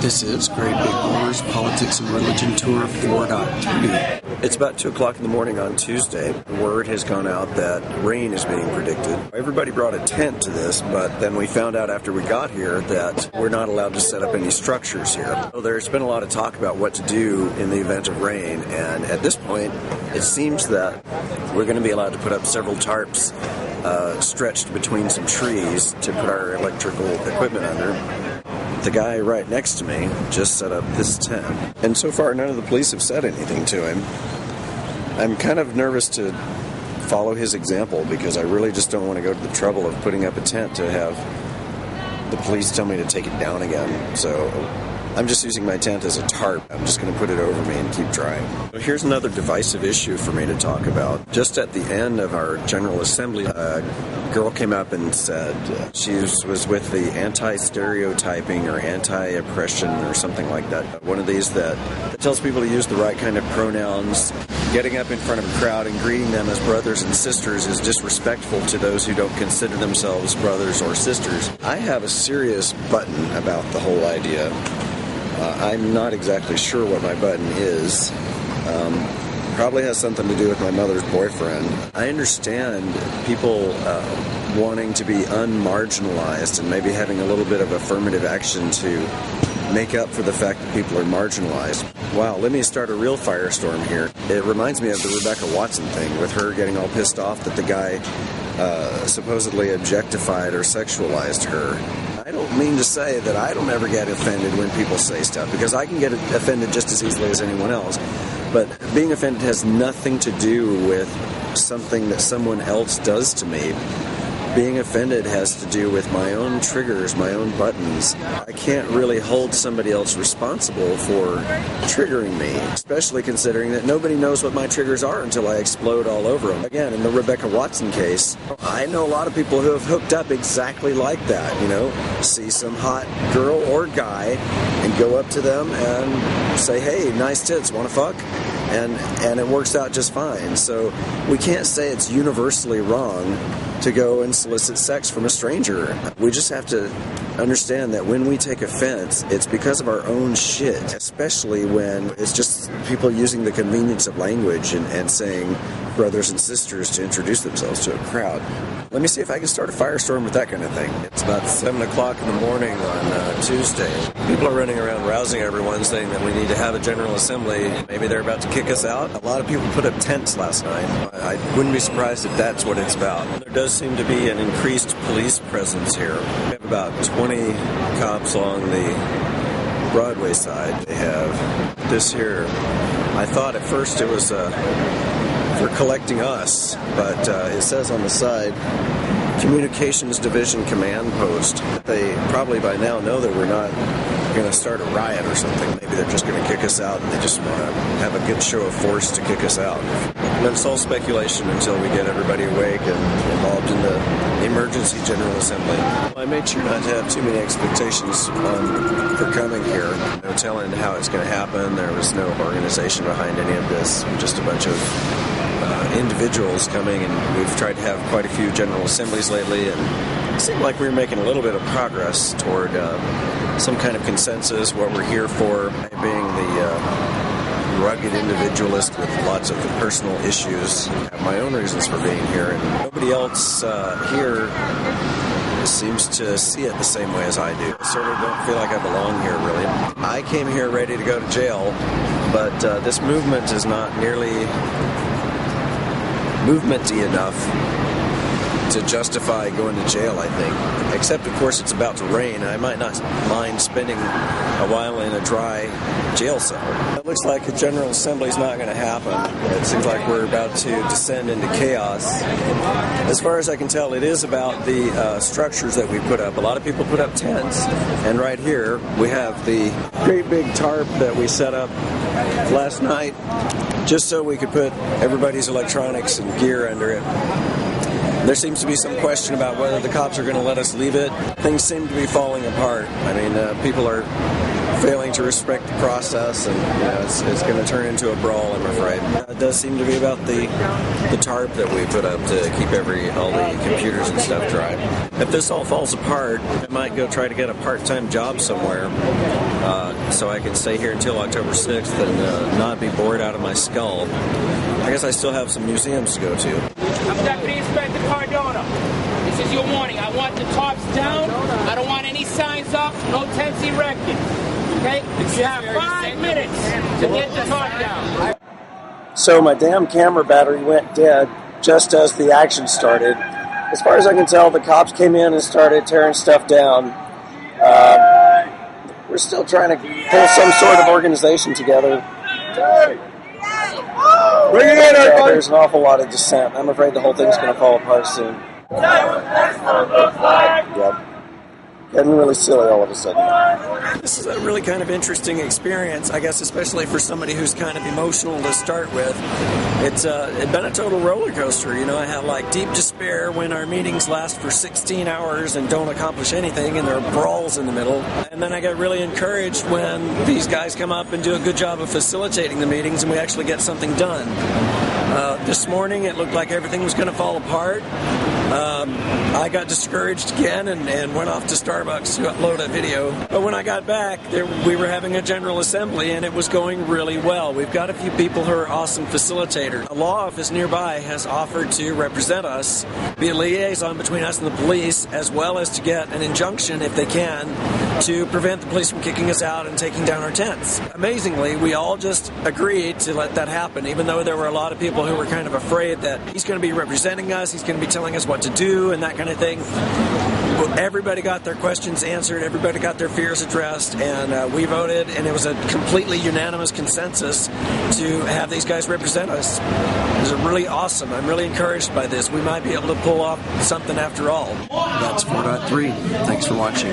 This is Great Big Boulders Politics and Religion Tour 4.2. It's about 2 o'clock in the morning on Tuesday. Word has gone out that rain is being predicted. Everybody brought a tent to this, but then we found out after we got here that we're not allowed to set up any structures here. So there's been a lot of talk about what to do in the event of rain, and at this point, it seems that we're going to be allowed to put up several tarps stretched between some trees to put our electrical equipment under. The guy right next to me just set up this tent, and so far none of the police have said anything to him. I'm kind of nervous to follow his example because I really just don't want to go to the trouble of putting up a tent to have the police tell me to take it down again. So I'm just using my tent as a tarp. I'm just going to put it over me and keep trying. Here's another divisive issue for me to talk about. Just at the end of our General Assembly, a girl came up and said she was with the anti-stereotyping or anti-oppression or something like that. One of these that tells people to use the right kind of pronouns. Getting up in front of a crowd and greeting them as brothers and sisters is disrespectful to those who don't consider themselves brothers or sisters. I have a serious button about the whole idea. I'm not exactly sure what my button is. Probably has something to do with my mother's boyfriend. I understand people wanting to be unmarginalized and maybe having a little bit of affirmative action to make up for the fact that people are marginalized. Wow, let me start a real firestorm here. It reminds me of the Rebecca Watson thing with her getting all pissed off that the guy supposedly objectified or sexualized her. I don't mean to say that I don't ever get offended when people say stuff, because I can get offended just as easily as anyone else. But being offended has nothing to do with something that someone else does to me. Being offended has to do with my own triggers, my own buttons. I can't really hold somebody else responsible for triggering me, especially considering that nobody knows what my triggers are until I explode all over them. Again, in the Rebecca Watson case, I know a lot of people who have hooked up exactly like that, you know, see some hot girl or guy and go up to them and say, hey, nice tits, want to fuck? And it works out just fine. So we can't say it's universally wrong to go and solicit sex from a stranger. We just have to understand that when we take offense, it's because of our own shit, especially when it's just people using the convenience of language and saying brothers and sisters to introduce themselves to a crowd. Let me see if I can start a firestorm with that kind of thing. It's about 7 o'clock in the morning on Tuesday. People are running around rousing everyone, saying that we need to have a General Assembly. Maybe they're about to kick us out. A lot of people put up tents last night. I wouldn't be surprised if that's what it's about. There does seem to be an increased police presence here. We have about 20 cops along the Broadway side. They have this here. I thought at first it was for collecting us, but it says on the side, Communications Division Command Post. They probably by now know that we're not going to start a riot or something. Maybe they're just going to kick us out and they just want to have a good show of force to kick us out. And it's all speculation until we get everybody awake and involved in the emergency General Assembly. I made sure not to have too many expectations for coming here. No telling how it's going to happen. There was no organization behind any of this, just a bunch of individuals coming, and we've tried to have quite a few General Assemblies lately, and it seemed like we were making a little bit of progress toward some kind of consensus, what we're here for, being the rugged individualist with lots of personal issues. I have my own reasons for being here, and nobody else here seems to see it the same way as I do. I sort of don't feel like I belong here, really. I came here ready to go to jail, but this movement is not nearly movementy enough to justify going to jail, I think. Except, of course, it's about to rain. I might not mind spending a while in a dry jail cell. It looks like a General Assembly is not going to happen. It seems like we're about to descend into chaos. As far as I can tell, it is about the structures that we put up. A lot of people put up tents, and right here we have the great big tarp that we set up last night just so we could put everybody's electronics and gear under it. There seems to be some question about whether the cops are going to let us leave it. Things seem to be falling apart. I mean, people are failing to respect the process, and it's going to turn into a brawl, I'm afraid. It does seem to be about the tarp that we put up to keep all the computers and stuff dry. If this all falls apart, I might go try to get a part-time job somewhere. so I can stay here until October 6th and not be bored out of my skull. I guess I still have some museums to go to. I'm Deputy Inspector Cardona. This is your warning. I want the tops down. I don't want any signs up. No tents erected. Okay? You have 5 minutes to get the top down. So my damn camera battery went dead just as the action started. As far as I can tell, the cops came in and started tearing stuff down. We're still trying to pull some sort of organization together. Bring it in, everybody. There's an awful lot of dissent. I'm afraid the whole thing's going to fall apart soon. Yep. Getting really silly all of a sudden. This is a really kind of interesting experience, I guess, especially for somebody who's kind of emotional to start with. It's been a total roller coaster. You know, I have like deep despair when our meetings last for 16 hours and don't accomplish anything, and there are brawls in the middle. And then I get really encouraged when these guys come up and do a good job of facilitating the meetings and we actually get something done. This morning it looked like everything was going to fall apart. I got discouraged again and went off to Starbucks to upload a video. But when I got back, we were having a general assembly and it was going really well. We've got a few people who are awesome facilitators. A law office nearby has offered to represent us, be a liaison between us and the police, as well as to get an injunction, if they can, to prevent the police from kicking us out and taking down our tents. Amazingly, we all just agreed to let that happen, even though there were a lot of people who were kind of afraid that he's going to be representing us, he's going to be telling us what to do and that kind of thing. Everybody got their questions answered, everybody got their fears addressed, and we voted, and it was a completely unanimous consensus to have these guys represent us. It was really awesome. I'm really encouraged by this. We might be able to pull off something after all. That's 4.3. Thanks for watching.